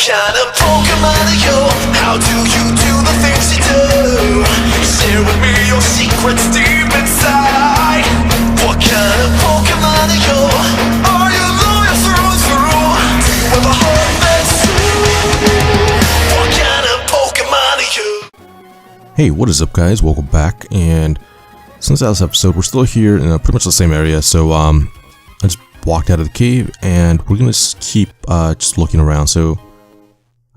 kind of Pokemon are you? How do you do the things you do? Share with me your secrets deep inside. What kind of Pokemon are you? Are you loyal through and through? Do you have a heart that's true? What kind of Pokemon are you? Hey, what is up guys? Welcome back, and since last episode we're still here in pretty much the same area, so I just walked out of the cave and we're gonna just keep just looking around. So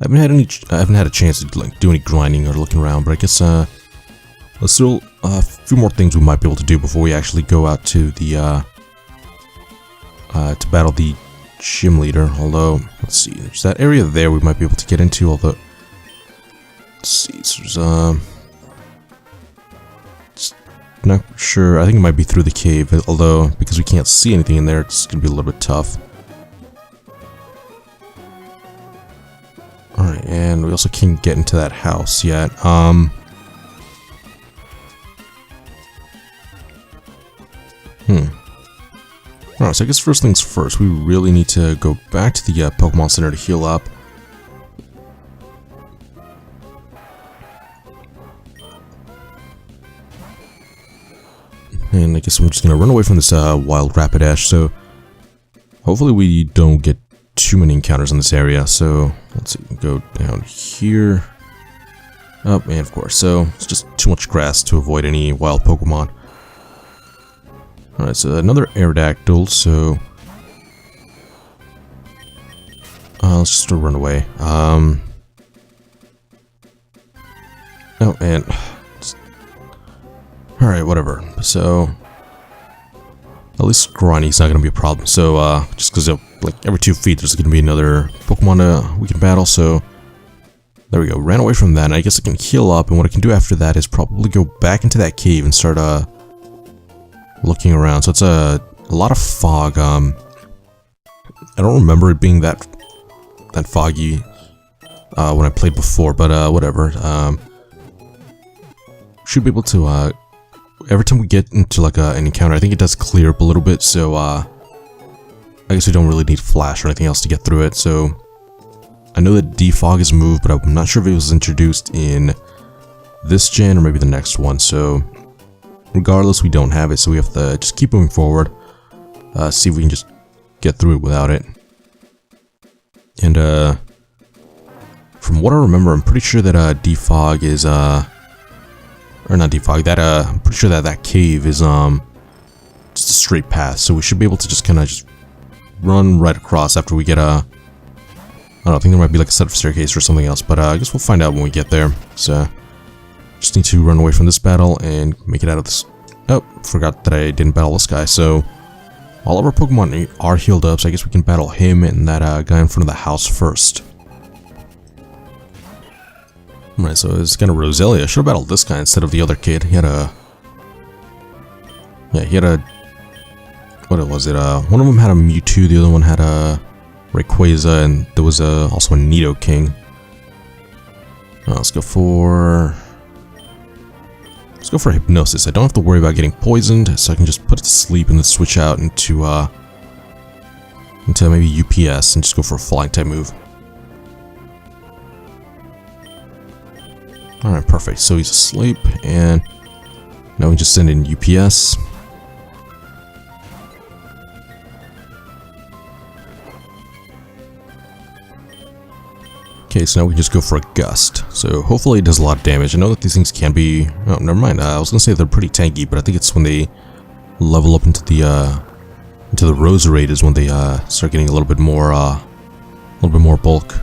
I haven't had a chance to like do any grinding or looking around, but I guess let's still a few more things we might be able to do before we actually go out to the to battle the gym leader. Although let's see, there's that area there we might be able to get into, although let's see, so there's not sure. I think it might be through the cave, although because we can't see anything in there, it's gonna be a little bit tough. Alright, and we also can't get into that house yet. Alright, so I guess first things first, we really need to go back to the Pokemon Center to heal up. And I guess I'm just gonna run away from this wild Rapidash, so hopefully we don't get too many encounters in this area. So let's see, go down here. Oh, and of course, so it's just too much grass to avoid any wild Pokemon. Alright, so another Aerodactyl, so let's just run away. Oh, and alright, whatever. So at least Grindy's not gonna be a problem. So just because like every 2 feet there's gonna be another Pokemon we can battle. So there we go. Ran away from that, and I guess I can heal up. And what I can do after that is probably go back into that cave and start looking around. So it's a lot of fog. I don't remember it being that foggy when I played before, but whatever. Should be able to every time we get into like an encounter, I think it does clear up a little bit, so I guess we don't really need flash or anything else to get through it. So I know that defog is moved, but I'm not sure if it was introduced in this gen or maybe the next one. So regardless, we don't have it, so we have to just keep moving forward, see if we can just get through it without it. And from what I remember, I'm pretty sure that defog is or not defog, that I'm pretty sure that that cave is just a straight path, so we should be able to just kind of just run right across after we get I don't think there might be like a set of staircase or something else, but I guess we'll find out when we get there. So just need to run away from this battle and make it out of this. Oh, forgot that I didn't battle this guy. So all of our Pokemon are healed up, so I guess we can battle him and that guy in front of the house first. Alright, so it's kind of Roselia. I should have battled this guy instead of the other kid. He had a... Yeah, he had a... What was it? One of them had a Mewtwo, the other one had a Rayquaza, and there was also a Nidoking. Let's go for Hypnosis. I don't have to worry about getting poisoned, so I can just put it to sleep and then switch out into maybe UPS and just go for a flying type move. Alright, perfect. So he's asleep, and now we just send in UPS. Okay, so now we can just go for a Gust. So hopefully it does a lot of damage. I know that these things can be... Oh, never mind. I was going to say they're pretty tanky, but I think it's when they level up into the Roserade is when they start getting a little bit more bulk.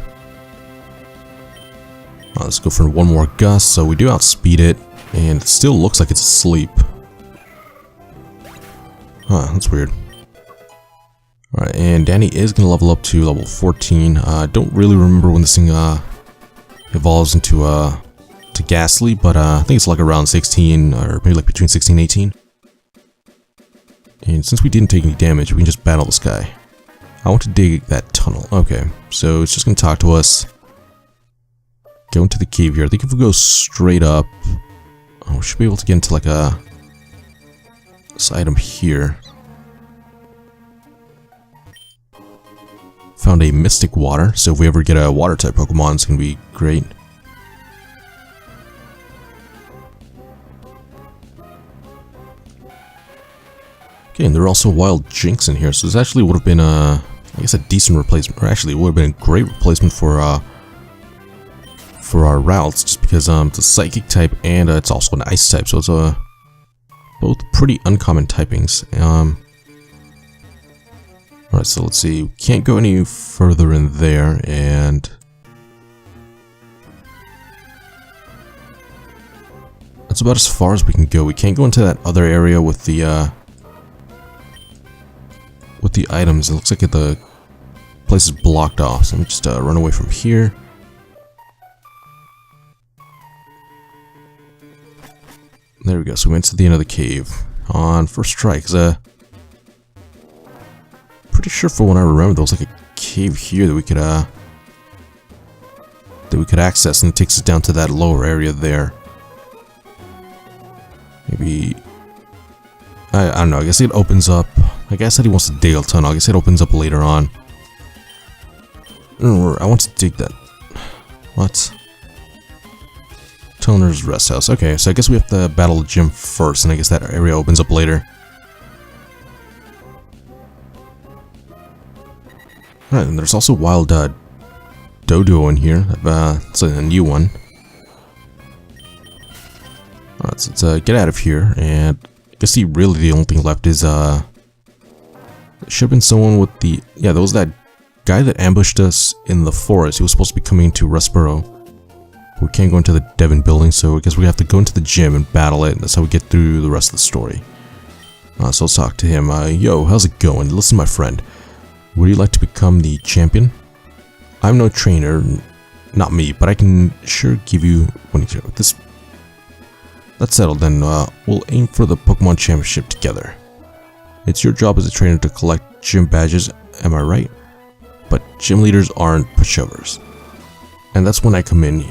Let's go for one more Gust. So we do outspeed it, and it still looks like it's asleep. Huh, that's weird. Alright, and Danny is going to level up to level 14. Don't really remember when this thing evolves into to Ghastly, but I think it's like around 16, or maybe like between 16 and 18. And since we didn't take any damage, we can just battle this guy. I want to dig that tunnel. Okay, so it's just going to talk to us. Go into the cave here. I think if we go straight up, we should be able to get into like this item here. found a Mystic Water, so if we ever get a Water-type Pokemon, it's going to be great. Okay, and there are also Wild Jinx in here, so this actually would have been I guess a decent replacement, or actually it would have been a great replacement for our routes, just because it's a Psychic type and it's also an Ice type, so it's both pretty uncommon typings. Alright, so let's see, we can't go any further in there, and that's about as far as we can go. We can't go into that other area with the items. It looks like the place is blocked off, so let me just run away from here. There we go, so we went to the end of the cave on first try, because pretty sure from what I remember there was like a cave here that we could access, and it takes us down to that lower area there. Maybe I don't know, I guess it opens up. Like I said, he wants to dig a tunnel. I guess it opens up later on. I want to dig that. What? Tunneler's Rest House. Okay, so I guess we have to battle the gym first, and I guess that area opens up later. Alright, and there's also Wild Dodo in here. It's a new one. Alright, so let's get out of here, and I guess really the only thing left is it should have been someone with the... Yeah, there was that guy that ambushed us in the forest. He was supposed to be coming to Rustboro. We can't go into the Devon building, so I guess we have to go into the gym and battle it. That's how we get through the rest of the story. So let's talk to him. Yo, how's it going? Listen, my friend. Would you like to become the champion? I'm no trainer, not me, but I can sure give you... When you this... That's settled, then we'll aim for the Pokemon Championship together. It's your job as a trainer to collect gym badges, am I right? But gym leaders aren't pushovers. And that's when I come in.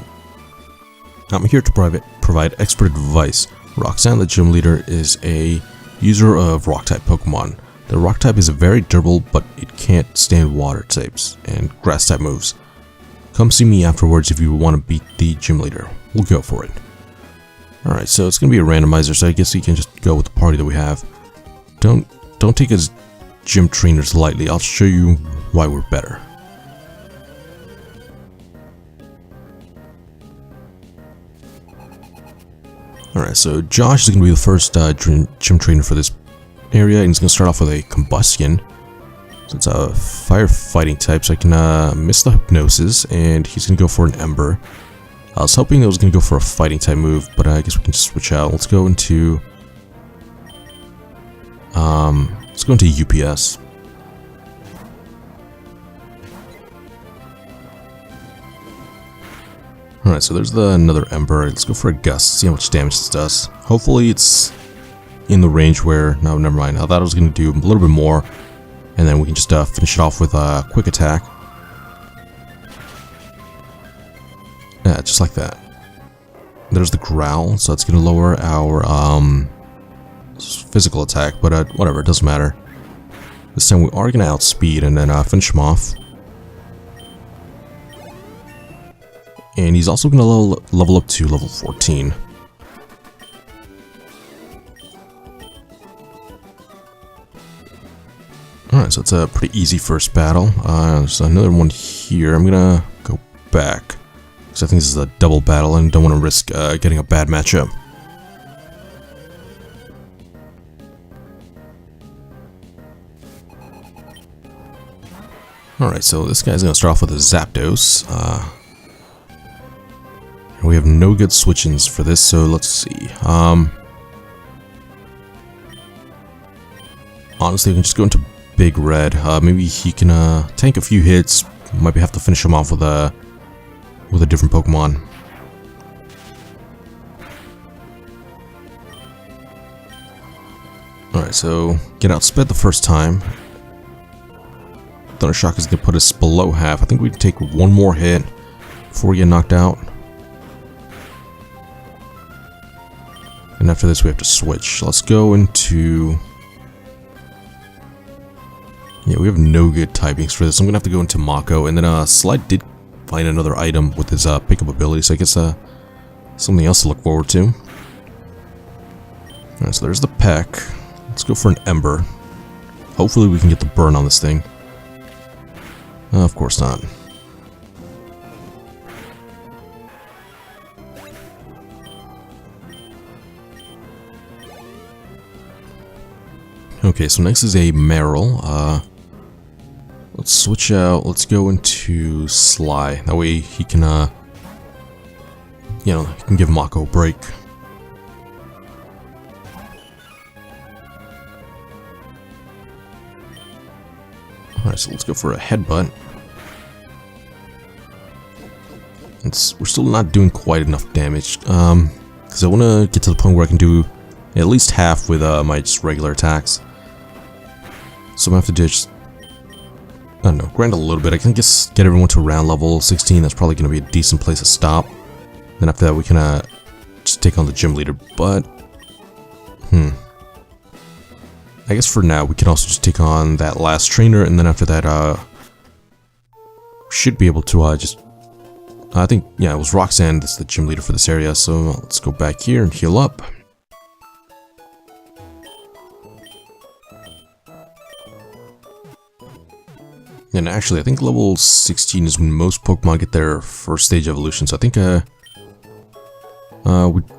I'm here to provide expert advice. Roxanne, the gym leader, is a user of Rock-type Pokemon. The Rock-type is very durable, but it can't stand Water types and Grass-type moves. Come see me afterwards if you want to beat the gym leader. We'll go for it. Alright, so it's going to be a randomizer, so I guess we can just go with the party that we have. Don't take us gym trainers lightly. I'll show you why we're better. Alright, so Josh is going to be the first gym trainer for this area, and he's going to start off with a Combustion. So it's a firefighting type, so I can miss the Hypnosis, and he's going to go for an Ember. I was hoping it was going to go for a fighting type move, but I guess we can just switch out. Let's go into UPS. Alright, so there's another Ember. Let's go for a Gust, see how much damage this does. Hopefully it's in the range where... No, never mind. I thought I was going to do a little bit more, and then we can just finish it off with a Quick Attack. Yeah, just like that. There's the Growl, so it's going to lower our physical attack, but whatever, it doesn't matter. This time we are going to outspeed and then finish him off. And he's also going to level up to level 14. Alright, so it's a pretty easy first battle. There's another one here. I'm going to go back, because I think this is a double battle and don't want to risk getting a bad matchup. Alright, so this guy's going to start off with a Zapdos. We have no good switch-ins for this, so let's see. Honestly, we can just go into Big Red. Maybe he can tank a few hits. Might have to finish him off with a different Pokemon. Alright, so get outsped the first time. Thunder Shock is going to put us below half. I think we can take one more hit before we get knocked out. And after this we have to switch. Let's go into Yeah, we have no good typings for this. I'm gonna have to go into Mako, and then Slide did find another item with his pickup ability, so I guess something else to look forward to. Alright, so there's the peck. Let's go for an Ember. Hopefully we can get the burn on this thing. Of course not. Okay, so next is a Meryl. Let's switch out. Let's go into Sly. That way he can, you know, he can give Mako a break. Alright, so let's go for a Headbutt. We're still not doing quite enough damage, because I want to get to the point where I can do at least half with my just regular attacks. So I'm gonna have to ditch, I don't know, grind a little bit. I can just get everyone to around level 16. That's probably gonna be a decent place to stop. Then after that we can just take on the gym leader. But I guess for now we can also just take on that last trainer, and then after that should be able to just, I think, yeah, it was Roxanne that's the gym leader for this area. So let's go back here and heal up. And actually, I think level 16 is when most Pokemon get their first stage evolution. So I think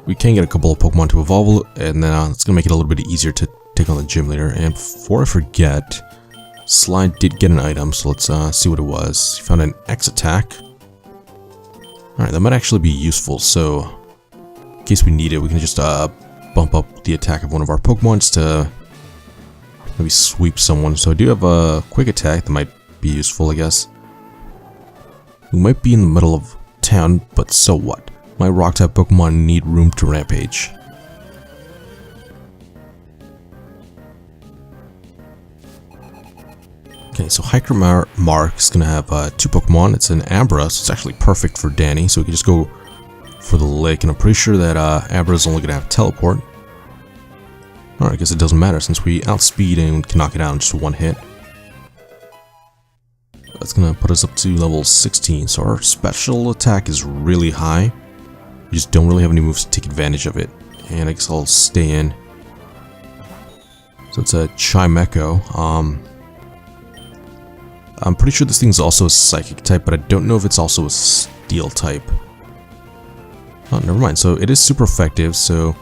we can get a couple of Pokemon to evolve, and then it's gonna make it a little bit easier to take on the gym leader. And before I forget, Slide did get an item, so let's see what it was. He found an X attack. Alright, that might actually be useful, so in case we need it, we can just bump up the attack of one of our Pokemon just to maybe sweep someone. So I do have a quick attack that might be useful, I guess. We might be in the middle of town, but so what? My rock-type Pokemon need room to rampage. Okay, so Hiker Mark is going to have two Pokemon. It's an Ambra, so it's actually perfect for Danny, so we can just go for the lake, and I'm pretty sure that Ambra is only going to have Teleport. Alright, I guess it doesn't matter since we outspeed and can knock it out in just one hit. That's going to put us up to level 16, so our special attack is really high. We just don't really have any moves to take advantage of it, and I guess I'll stay in. So it's a Chimecho. I'm pretty sure this thing's also a Psychic type, but I don't know if it's also a Steel type. Oh, never mind. So it is super effective, so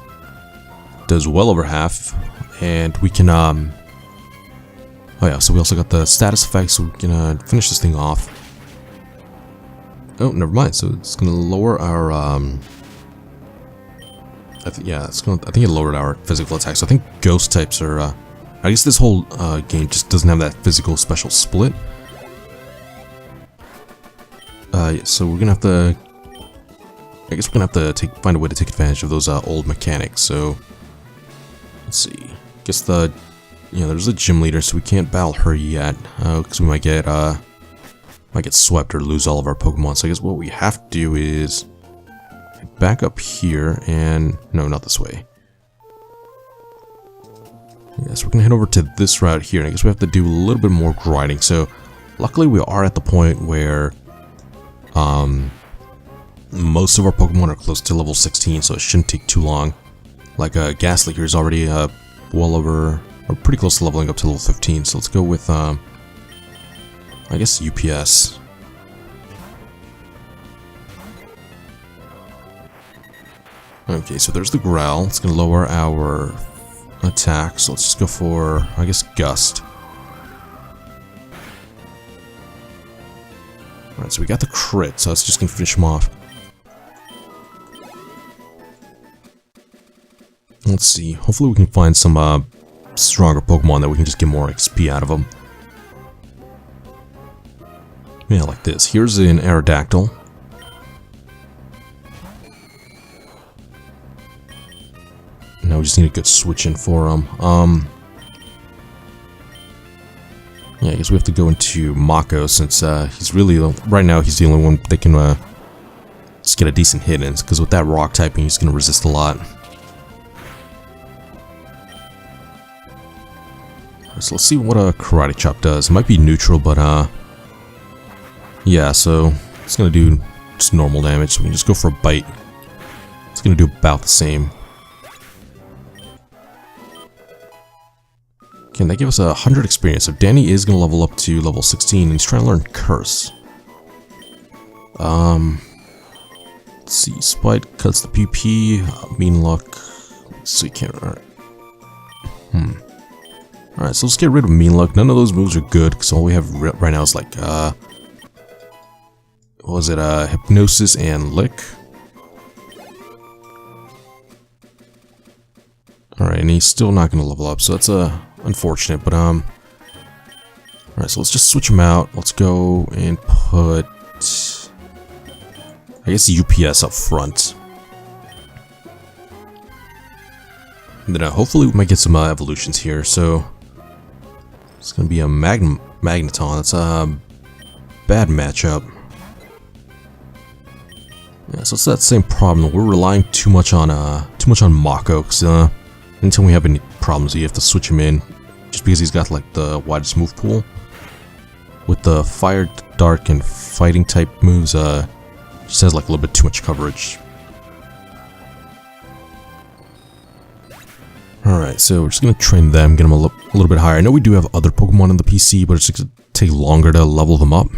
it does well over half, and we can, oh yeah, so we also got the status effect, so we can finish this thing off. Oh, never mind. So it's gonna lower our, I think it lowered our physical attack. So I think Ghost types are, I guess this whole game just doesn't have that physical special split. Yeah, so we're gonna have to, I guess we're gonna have to find a way to take advantage of those old mechanics. So let's see. Guess there's a gym leader, so we can't battle her yet, because we might get swept or lose all of our Pokemon. So I guess what we have to do is back up here, and no, not this way. Yeah, so we're gonna head over to this route here, and I guess we have to do a little bit more grinding. So luckily we are at the point where most of our Pokemon are close to level 16, so it shouldn't take too long. Like Ghastly here is already well over, or pretty close to leveling up to level 15. So let's go with I guess UPS. Okay, so there's the Growl. It's gonna lower our attack, so let's just go for, I guess, Gust. Alright, so we got the crit, so let's just gonna finish him off. Let's see, hopefully we can find some stronger Pokemon that we can just get more XP out of them. Yeah, like this. Here's an Aerodactyl. Now we just need a good switch in for him. Yeah, I guess we have to go into Mako since he's really, right now he's the only one that can just get a decent hit in, because with that rock typing he's going to resist a lot. So let's see what a Karate Chop does. It might be neutral, but yeah, so it's gonna do just normal damage. So we can just go for a bite. It's gonna do about the same. Okay, and that gave us 100 experience. So Danny is gonna level up to level 16, and he's trying to learn Curse. Let's see. Spite cuts the PP. Mean Luck. So you can't. Alright. Alright, so let's get rid of Mean Luck. None of those moves are good, because all we have right now is like, what was it, Hypnosis and Lick. Alright, and he's still not going to level up, so that's, unfortunate, but, alright, so let's just switch him out. Let's go and put, I guess, UPS up front. And then, hopefully we might get some, evolutions here, so... It's gonna be a Magneton. That's a bad matchup. Yeah, so it's that same problem. We're relying too much on Mako, because anytime we have any problems, you have to switch him in, just because he's got like the widest move pool. With the Fire, Dark, and Fighting type moves, just has like a little bit too much coverage. Alright, so we're just gonna train them, get them a little bit higher. I know we do have other Pokemon in the PC, but it's gonna take longer to level them up.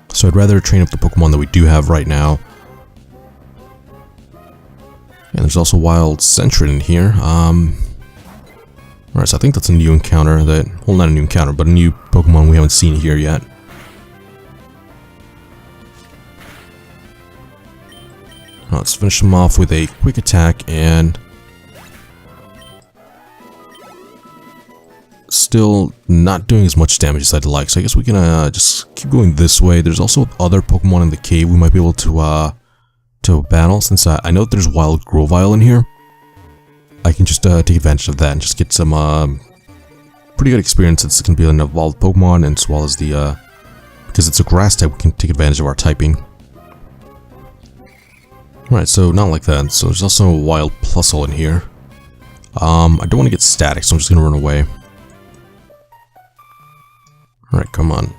So I'd rather train up the Pokemon that we do have right now. And there's also Wild Sentret in here. Alright, so I think that's a new encounter that... Well, not a new encounter, but a new Pokemon we haven't seen here yet. Let's finish them off with a quick attack and... Still not doing as much damage as I'd like, so I guess we can just keep going this way. There's also other Pokemon in the cave we might be able to battle, since I know that there's Wild Grovyle in here. I can just take advantage of that and just get some pretty good experience. It's going to be an evolved Pokemon, and as well as the because it's a grass type, we can take advantage of our typing. Alright, so not like that. So there's also a Wild Plusle in here. I don't want to get static, so I'm just going to run away. Alright, come on.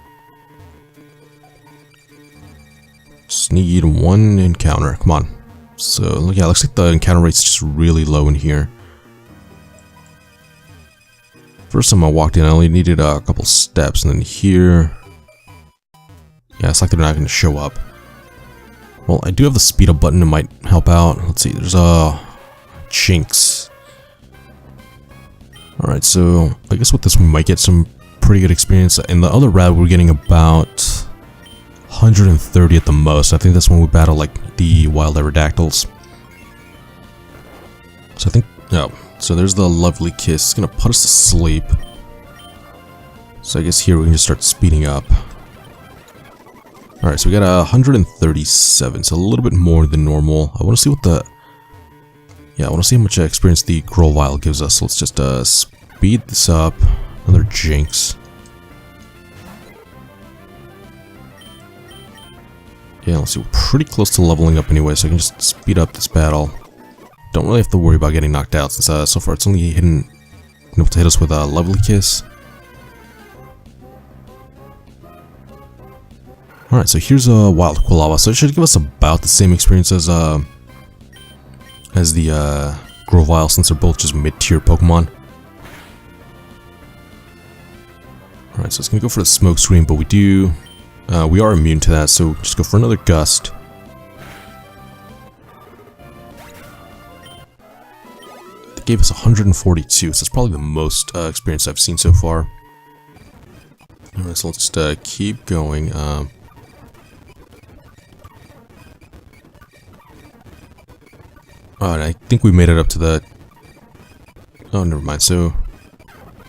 Just need one encounter. Come on. So, yeah, looks like the encounter rate's just really low in here. First time I walked in, I only needed a couple steps, and then here... Yeah, it's like they're not going to show up. Well, I do have the speed up button, it might help out. Let's see, there's a... Jinx. Alright, so I guess with this we might get some pretty good experience. In the other route, we're getting about 130 at the most. I think that's when we battle like the wild Aerodactyls. So I think, oh, so there's the Lovely Kiss. It's gonna put us to sleep. So I guess here we can just start speeding up. Alright, so we got 137, so a little bit more than normal. I want to see what the... Yeah, I want to see how much experience the Grovyle gives us. So let's just speed this up. Another Jinx. Yeah, let's see, we're pretty close to leveling up anyway, so I can just speed up this battle. Don't really have to worry about getting knocked out, since so far it's only enough to hit us with a Lovely Kiss. Alright, so here's a Wild Quilava, so it should give us about the same experience as the Grovyle, since they're both just mid-tier Pokemon. Alright, so it's gonna go for the Smoke Screen, but we are immune to that, so just go for another Gust. It gave us 142, so it's probably the most experience I've seen so far. Alright, so let's just keep going. Alright, I think we made it up to the... Oh, never mind, so...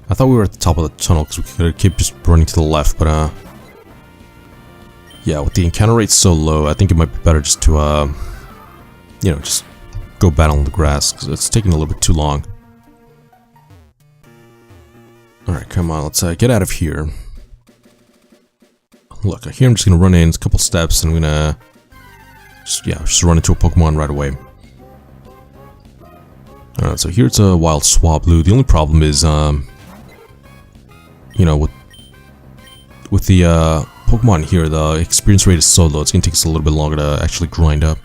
I thought we were at the top of the tunnel because we could keep just running to the left, but yeah, with the encounter rate so low, I think it might be better just to, you know, just go battle in the grass, because it's taking a little bit too long. Alright, come on, let's get out of here. Look, here I'm just gonna run in a couple steps, and I'm gonna... just run into a Pokemon right away. Alright, so here it's a Wild Swablu. The only problem is, you know, with the Pokemon here, the experience rate is so low, it's gonna take us a little bit longer to actually grind up.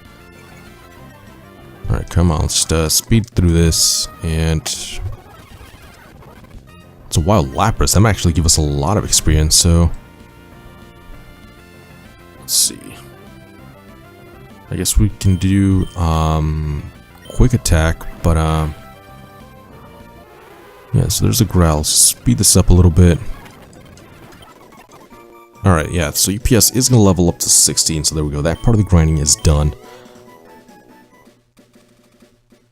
Alright, come on, let's just speed through this, and it's a wild Lapras. That might actually give us a lot of experience, so let's see. I guess we can do quick attack, but yeah, so there's a Growl. Let's speed this up a little bit. Alright, yeah, so UPS is going to level up to 16, so there we go. That part of the grinding is done.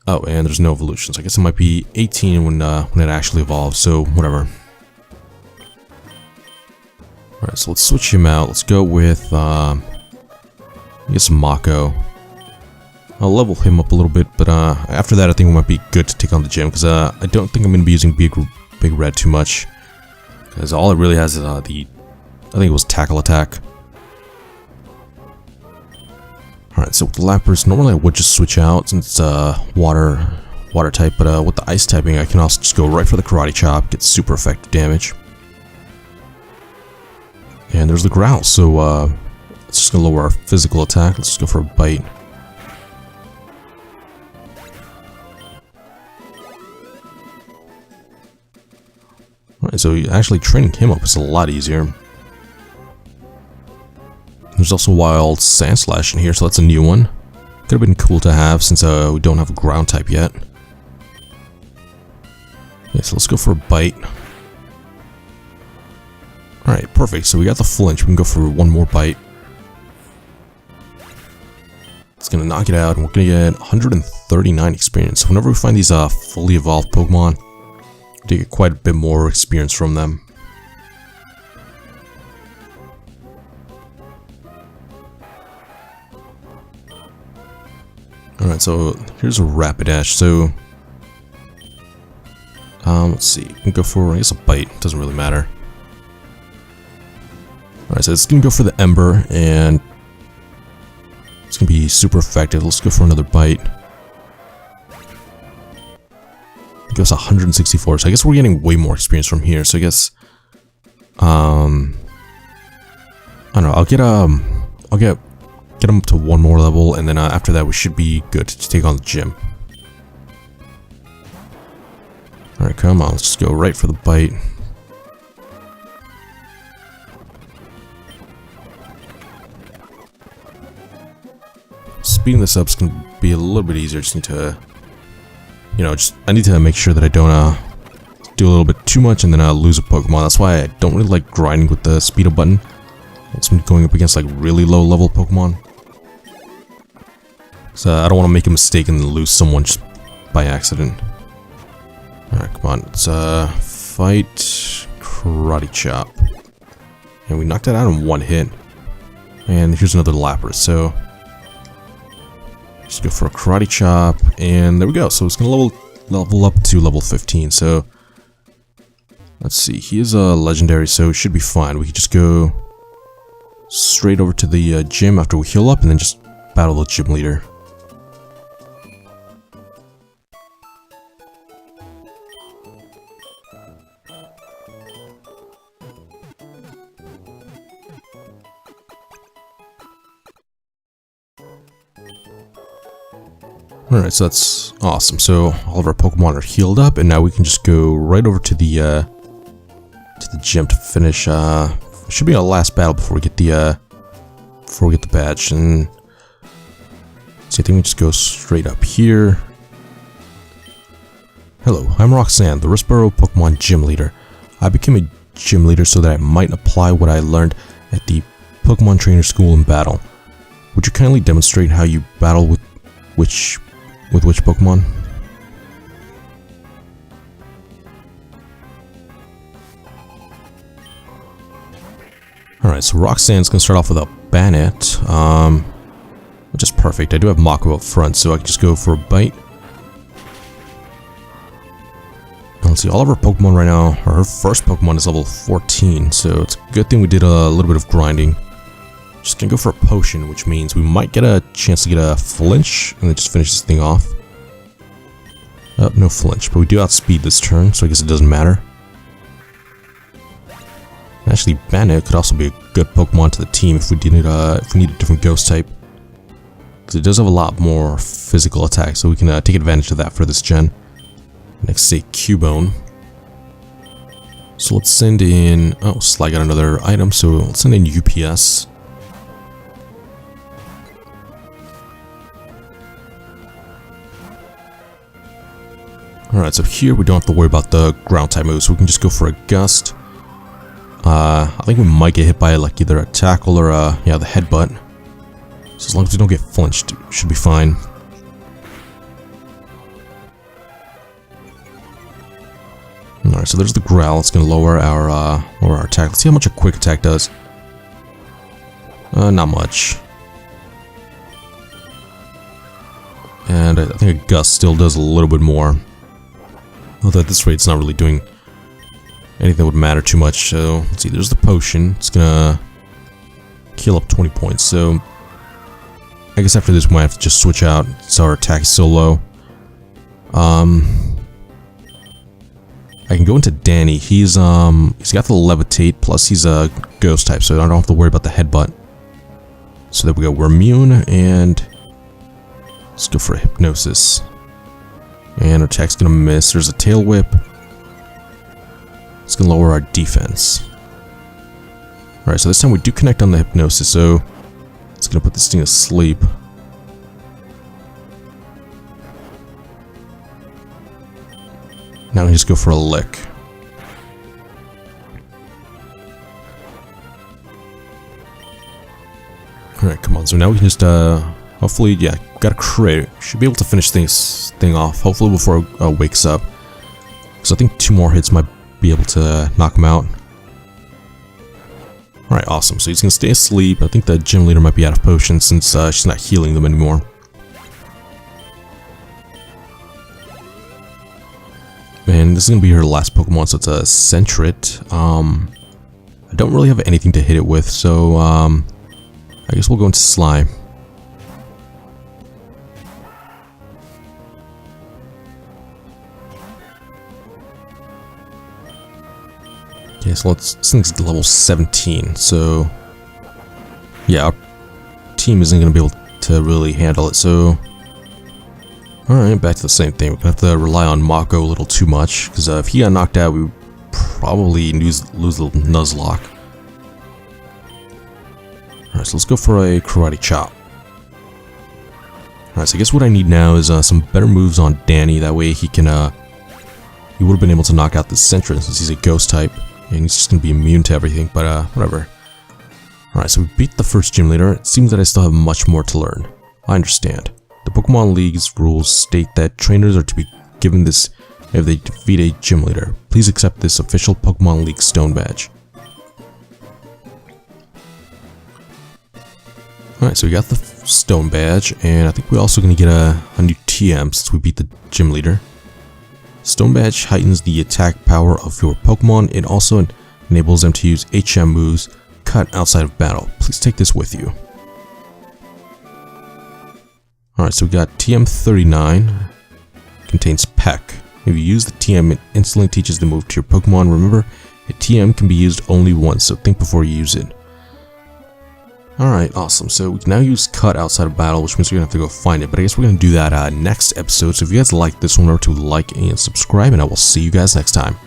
Oh, and there's no evolutions. I guess it might be 18 when it actually evolves, so whatever. Alright, so let's switch him out. Let's go with, I guess, Mako. I'll level him up a little bit, but after that I think it might be good to take on the gym, because I don't think I'm going to be using Big Red too much. Because all it really has is I think it was Tackle Attack. Alright, so with the Lapras, normally I would just switch out since it's water type, but with the Ice typing I can also just go right for the Karate Chop, get super effective damage. And there's the Growl, so it's just going to lower our physical attack. Let's just go for a Bite. Alright, so actually training him up is a lot easier. There's also Wild Sandslash in here, so that's a new one. Could have been cool to have since we don't have a ground type yet. Okay, so let's go for a Bite. Alright, perfect. So we got the flinch. We can go for one more Bite. It's going to knock it out, and we're going to get 139 experience. So whenever we find these fully evolved Pokemon, we get quite a bit more experience from them. Alright, so here's a Rapidash. So let's see. We can go for, I guess, a Bite. Doesn't really matter. Alright, so it's gonna go for the Ember, and it's gonna be super effective. Let's go for another Bite. It goes 164, so I guess we're getting way more experience from here. So I guess I don't know, I'll get him to one more level, and then after that we should be good to take on the gym. Alright, come on, let's just go right for the Bite. Speeding this up is going to be a little bit easier. Just need to, I need to make sure that I don't do a little bit too much and then lose a Pokemon. That's why I don't really like grinding with the speed up button. It's been going up against like really low level Pokemon. So I don't want to make a mistake and lose someone just by accident. Alright, come on. Let's fight Karate Chop. And we knocked that out in one hit. And here's another Lapras, so just go for a Karate Chop, and there we go. So it's gonna level up to level 15. So let's see, he is a legendary, so it should be fine. We can just go straight over to the gym after we heal up, and then just battle the gym leader. Alright, so that's awesome. So all of our Pokemon are healed up, and now we can just go right over to the gym to finish. Should be our last battle before we get the badge. And so I think we just go straight up here. Hello, I'm Roxanne, the Rustboro Pokemon Gym Leader. I became a gym leader so that I might apply what I learned at the Pokemon Trainer School in battle. Would you kindly demonstrate how you battle with which Pokemon? Alright, so Roxanne's gonna start off with a Banette, which is perfect. I do have Mako up front, so I can just go for a Bite. And let's see, all of our Pokemon right now, her first Pokemon is level 14, so it's a good thing we did a little bit of grinding. Just gonna go for a Potion, which means we might get a chance to get a Flinch, and then just finish this thing off. No Flinch, but we do outspeed this turn, so I guess it doesn't matter. Actually, Bandit could also be a good Pokemon to the team if we need a different ghost type. Because it does have a lot more physical attack, so we can take advantage of that for this gen. Next is a Cubone. So let's send in... Oh, Sly got another item, so let's send in UPS. Alright, so here we don't have to worry about the ground type moves, so we can just go for a Gust. I think we might get hit by like either a tackle or yeah, the headbutt. So as long as we don't get flinched, it should be fine. Alright, so there's the growl. It's gonna lower our attack. Let's see how much a quick attack does. Not much. And I think a Gust still does a little bit more. Although at this rate it's not really doing anything that would matter too much. So let's see, there's the potion. It's gonna kill up 20 points. So I guess after this we might have to just switch out so our attack is so low. I can go into Danny. He's got the levitate, plus he's a ghost type, so I don't have to worry about the headbutt. So there we go, we're immune, and let's go for a hypnosis. And our attack's gonna miss. There's a tail whip. It's gonna lower our defense. Alright, so this time we do connect on the hypnosis, so it's gonna put this thing to sleep. Now we just go for a lick. Alright, come on. So now we can just, hopefully, yeah, got a crit. Should be able to finish this thing off, hopefully before it wakes up. Because I think 2 more hits might be able to knock him out. Alright, awesome. So he's going to stay asleep. I think the gym leader might be out of potions since she's not healing them anymore. And this is going to be her last Pokemon, so it's a Sentret. I don't really have anything to hit it with, so I guess we'll go into Slime. Okay, so this thing's level 17, so yeah, our team isn't going to be able to really handle it, so alright, back to the same thing. We're going to have to rely on Mako a little too much, because if he got knocked out, we would probably lose the Nuzlocke. Alright, so let's go for a Karate Chop. Alright, so I guess what I need now is some better moves on Danny, that way he can, he would have been able to knock out the Sentret since he's a ghost type, and he's just going to be immune to everything, but whatever. Alright, so we beat the first gym leader. It seems that I still have much more to learn. I understand. The Pokemon League's rules state that trainers are to be given this if they defeat a gym leader. Please accept this official Pokemon League stone badge. Alright, so we got the stone badge, and I think we're also going to get a new TM since we beat the gym leader. Stone badge heightens the attack power of your Pokemon. It also enables them to use HM moves cut outside of battle. Please take this with you. Alright, so we got TM39, contains Peck. If you use the TM, it instantly teaches the move to your Pokemon. Remember, a TM can be used only once, so think before you use it. Alright, awesome. So we can now use Cut outside of battle, which means we're going to have to go find it. But I guess we're going to do that next episode. So if you guys like this one, remember to like and subscribe, and I will see you guys next time.